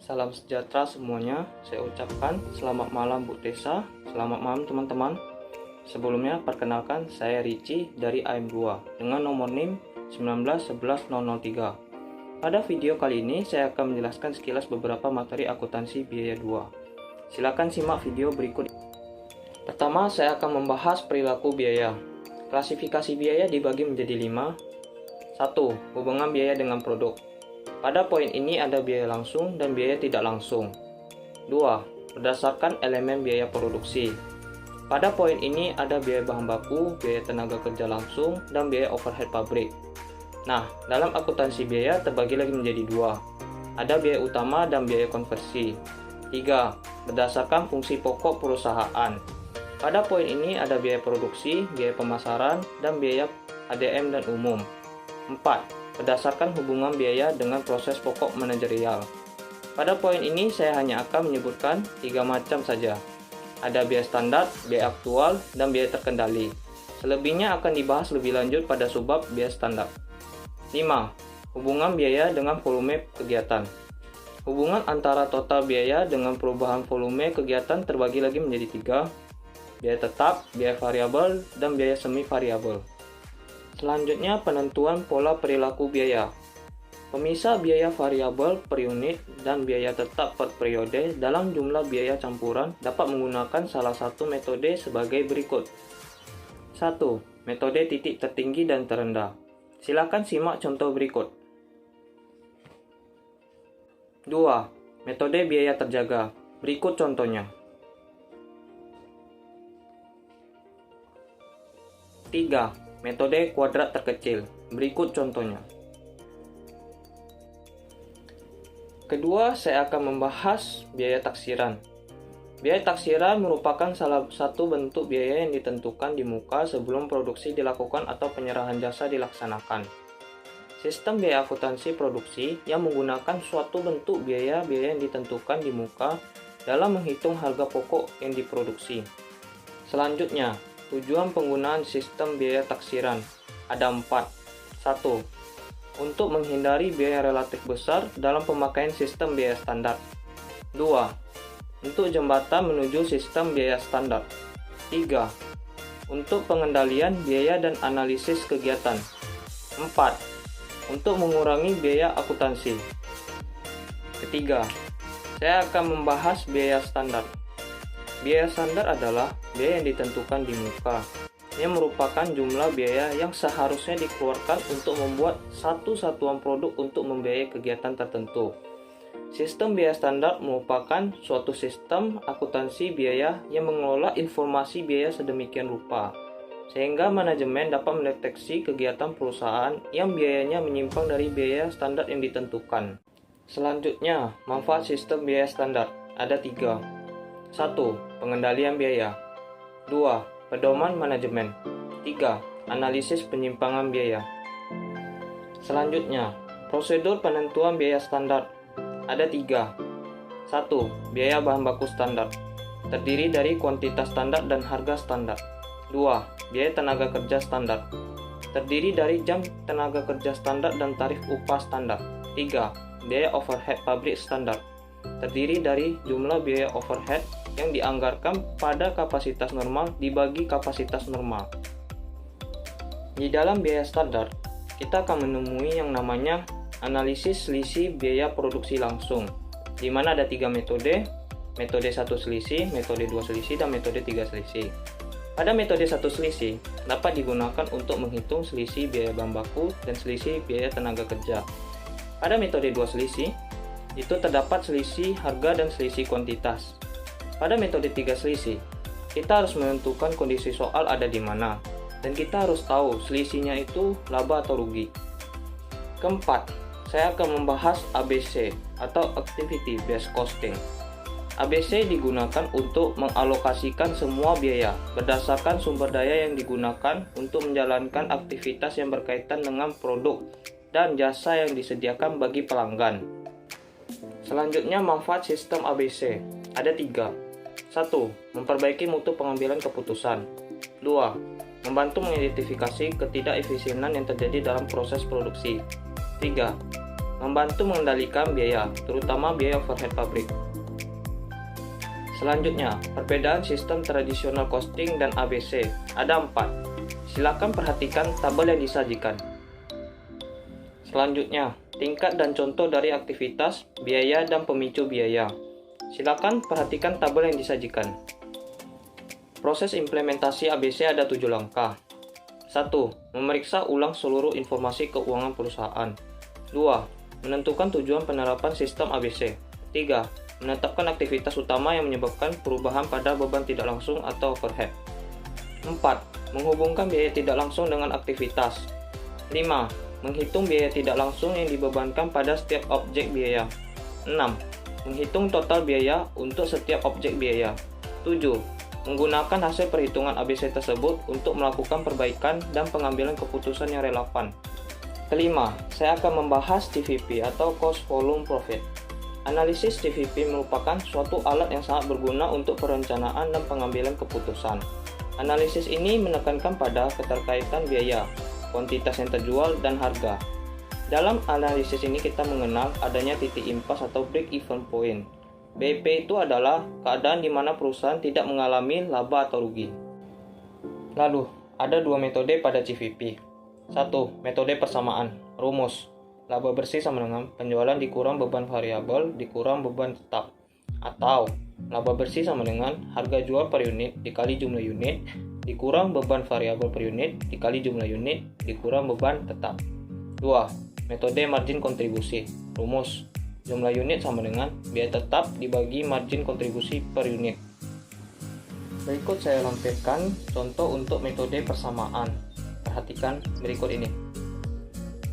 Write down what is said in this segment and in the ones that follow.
Salam sejahtera semuanya. Saya ucapkan selamat malam Bu Tessa, selamat malam teman-teman. Sebelumnya perkenalkan saya Ricci dari AM2 dengan nomor NIM 1911003. Pada video kali ini saya akan menjelaskan sekilas beberapa materi akuntansi biaya 2. Silakan simak video berikut. Pertama, saya akan membahas perilaku biaya. Klasifikasi biaya dibagi menjadi 5. 1. Hubungan biaya dengan produk. Pada poin ini ada biaya langsung dan biaya tidak langsung. 2. Berdasarkan elemen biaya produksi. Pada poin ini ada biaya bahan baku, biaya tenaga kerja langsung, dan biaya overhead pabrik. Nah, dalam akuntansi biaya terbagi lagi menjadi 2. Ada biaya utama dan biaya konversi. 3. Berdasarkan fungsi pokok perusahaan. Pada poin ini ada biaya produksi, biaya pemasaran, dan biaya ADM dan umum. 4. Berdasarkan hubungan biaya dengan proses pokok manajerial. Pada poin ini saya hanya akan menyebutkan 3 macam saja. Ada biaya standar, biaya aktual, dan biaya terkendali. Selebihnya akan dibahas lebih lanjut pada subbab biaya standar. 5. Hubungan biaya dengan volume kegiatan. Hubungan antara total biaya dengan perubahan volume kegiatan terbagi lagi menjadi 3. Biaya tetap, biaya variabel, dan biaya semi variabel. Selanjutnya penentuan pola perilaku biaya. Pemisah biaya variabel per unit dan biaya tetap per periode dalam jumlah biaya campuran dapat menggunakan salah satu metode sebagai berikut. 1. Metode titik tertinggi dan terendah. Silakan simak contoh berikut. 2. Metode biaya terjaga. Berikut contohnya. 3. Metode kuadrat terkecil. Berikut contohnya. Kedua, saya akan membahas biaya taksiran. Biaya taksiran merupakan salah satu bentuk biaya yang ditentukan di muka sebelum produksi dilakukan atau penyerahan jasa dilaksanakan. Sistem biaya akuntansi produksi yang menggunakan suatu bentuk biaya yang ditentukan di muka dalam menghitung harga pokok yang diproduksi. Selanjutnya, tujuan penggunaan sistem biaya taksiran ada 4. 1. Untuk menghindari biaya relatif besar dalam pemakaian sistem biaya standar. 2. Untuk jembatan menuju sistem biaya standar. 3. Untuk pengendalian biaya dan analisis kegiatan. 4. Untuk mengurangi biaya akuntansi. Ketiga, saya akan membahas biaya standar. Biaya standar adalah biaya yang ditentukan di muka, yang merupakan jumlah biaya yang seharusnya dikeluarkan untuk membuat satu satuan produk untuk membiayai kegiatan tertentu. Sistem biaya standar merupakan suatu sistem akuntansi biaya yang mengelola informasi biaya sedemikian rupa, sehingga manajemen dapat mendeteksi kegiatan perusahaan yang biayanya menyimpang dari biaya standar yang ditentukan. Selanjutnya, manfaat sistem biaya standar ada 3. 1. Pengendalian biaya. 2. Pedoman manajemen. 3. Analisis penyimpangan biaya. Selanjutnya, prosedur penentuan biaya standar. Ada 3. 1. Biaya bahan baku standar. Terdiri dari kuantitas standar dan harga standar. 2. Biaya tenaga kerja standar. Terdiri dari jam tenaga kerja standar dan tarif upah standar. 3. Biaya overhead pabrik standar. Terdiri dari jumlah biaya overhead yang dianggarkan pada kapasitas normal dibagi kapasitas normal. Di dalam biaya standar, kita akan menemui yang namanya analisis selisih biaya produksi langsung, di mana ada 3 metode 1 selisih, metode 2 selisih, dan metode 3 selisih. Pada metode 1 selisih, dapat digunakan untuk menghitung selisih biaya bahan baku dan selisih biaya tenaga kerja. Pada metode 2 selisih, itu terdapat selisih harga dan selisih kuantitas. Pada metode 3 selisih, kita harus menentukan kondisi soal ada di mana, dan kita harus tahu selisihnya itu laba atau rugi. Keempat, saya akan membahas ABC atau Activity Based Costing. ABC digunakan untuk mengalokasikan semua biaya berdasarkan sumber daya yang digunakan untuk menjalankan aktivitas yang berkaitan dengan produk dan jasa yang disediakan bagi pelanggan. Selanjutnya, manfaat sistem ABC ada 3. 1. Memperbaiki mutu pengambilan keputusan. 2. Membantu mengidentifikasi ketidakefisienan yang terjadi dalam proses produksi. 3. membantu mengendalikan biaya, terutama biaya overhead pabrik. Selanjutnya, perbedaan sistem tradisional costing dan ABC. Ada 4. Silakan perhatikan tabel yang disajikan. Selanjutnya, tingkat dan contoh dari aktivitas, biaya, dan pemicu biaya. Silakan perhatikan tabel yang disajikan. Proses implementasi ABC ada 7 langkah. 1. Memeriksa ulang seluruh informasi keuangan perusahaan. 2. Menentukan tujuan penerapan sistem ABC. 3. Menetapkan aktivitas utama yang menyebabkan perubahan pada beban tidak langsung atau overhead. 4. Menghubungkan biaya tidak langsung dengan aktivitas. 5. Menghitung biaya tidak langsung yang dibebankan pada setiap objek biaya. 6. Menghitung total biaya untuk setiap objek biaya. 7. Menggunakan hasil perhitungan ABC tersebut untuk melakukan perbaikan dan pengambilan keputusan yang relevan. Kelima, saya akan membahas TVP atau Cost Volume Profit. Analisis TVP merupakan suatu alat yang sangat berguna untuk perencanaan dan pengambilan keputusan. Analisis ini menekankan pada keterkaitan biaya, kuantitas yang terjual, dan harga. Dalam analisis ini kita mengenal adanya titik impas atau break-even point. BIP itu adalah keadaan di mana perusahaan tidak mengalami laba atau rugi. Lalu, ada 2 metode pada CVP. 1. Metode persamaan. Rumus. Laba bersih sama dengan penjualan dikurang beban variabel dikurang beban tetap. Atau, laba bersih sama dengan harga jual per unit dikali jumlah unit dikurang beban variabel per unit dikali jumlah unit dikurang beban tetap. 2. Metode margin kontribusi. Rumus. Jumlah unit sama dengan biaya tetap dibagi margin kontribusi per unit. Berikut saya lampirkan contoh untuk metode persamaan. Perhatikan berikut ini.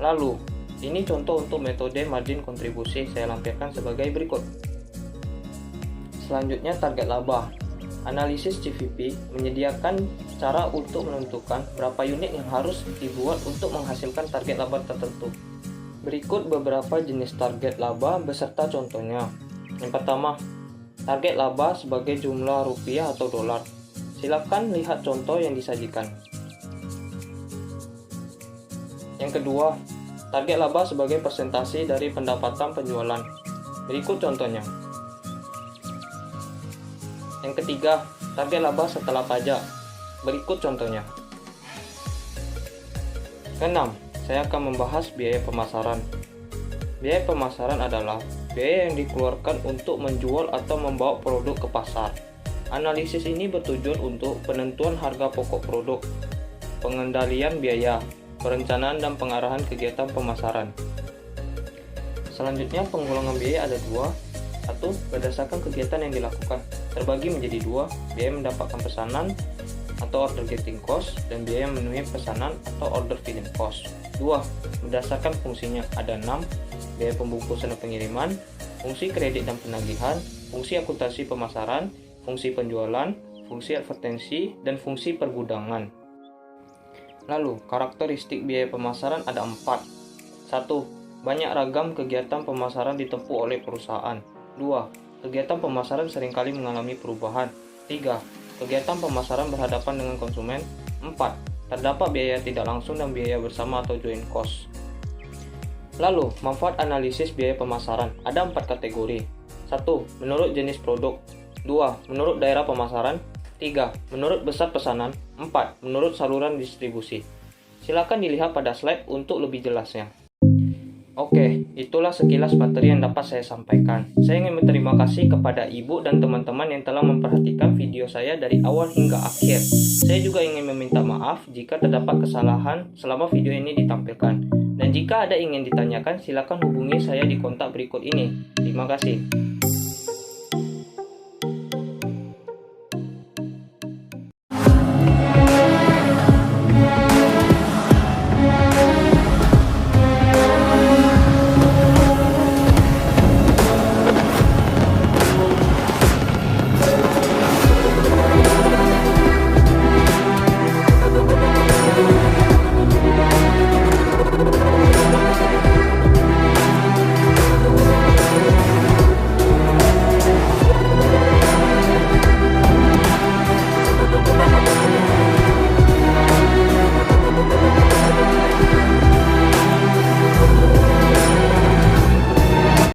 Lalu, ini contoh untuk metode margin kontribusi saya lampirkan sebagai berikut. Selanjutnya target laba. Analisis CVP menyediakan cara untuk menentukan berapa unit yang harus dibuat untuk menghasilkan target laba tertentu. Berikut beberapa jenis target laba beserta contohnya. Yang pertama, target laba sebagai jumlah rupiah atau dolar. Silakan lihat contoh yang disajikan. Yang kedua, target laba sebagai persentase dari pendapatan penjualan. Berikut contohnya. Yang ketiga, target laba setelah pajak. Berikut contohnya. Keenam, saya akan membahas biaya pemasaran. Biaya pemasaran adalah biaya yang dikeluarkan untuk menjual atau membawa produk ke pasar. Analisis ini bertujuan untuk penentuan harga pokok produk, pengendalian biaya, perencanaan dan pengarahan kegiatan pemasaran. Selanjutnya, penggolongan biaya ada 2. 1. Berdasarkan kegiatan yang dilakukan, terbagi menjadi 2, biaya mendapatkan pesanan atau order getting cost dan biaya memenuhi pesanan atau order filling cost. 2. Berdasarkan fungsinya ada 6, biaya pembungkusan dan pengiriman, fungsi kredit dan penagihan, fungsi akuntansi pemasaran, fungsi penjualan, fungsi advertensi, dan fungsi pergudangan. Lalu, karakteristik biaya pemasaran ada 4. 1. Banyak ragam kegiatan pemasaran ditempuh oleh perusahaan. 2. Kegiatan pemasaran seringkali mengalami perubahan. 3. Kegiatan pemasaran berhadapan dengan konsumen. 4. Terdapat biaya tidak langsung dan biaya bersama atau joint cost. Lalu, manfaat analisis biaya pemasaran ada 4 kategori. 1. Menurut jenis produk. 2. Menurut daerah pemasaran. 3. Menurut besar pesanan. 4. Menurut saluran distribusi. Silakan dilihat pada slide untuk lebih jelasnya. Oke, itulah sekilas materi yang dapat saya sampaikan. Saya ingin berterima kasih kepada ibu dan teman-teman yang telah memperhatikan video saya dari awal hingga akhir. Saya juga ingin meminta maaf jika terdapat kesalahan selama video ini ditampilkan. Dan jika ada ingin ditanyakan, silakan hubungi saya di kontak berikut ini. Terima kasih.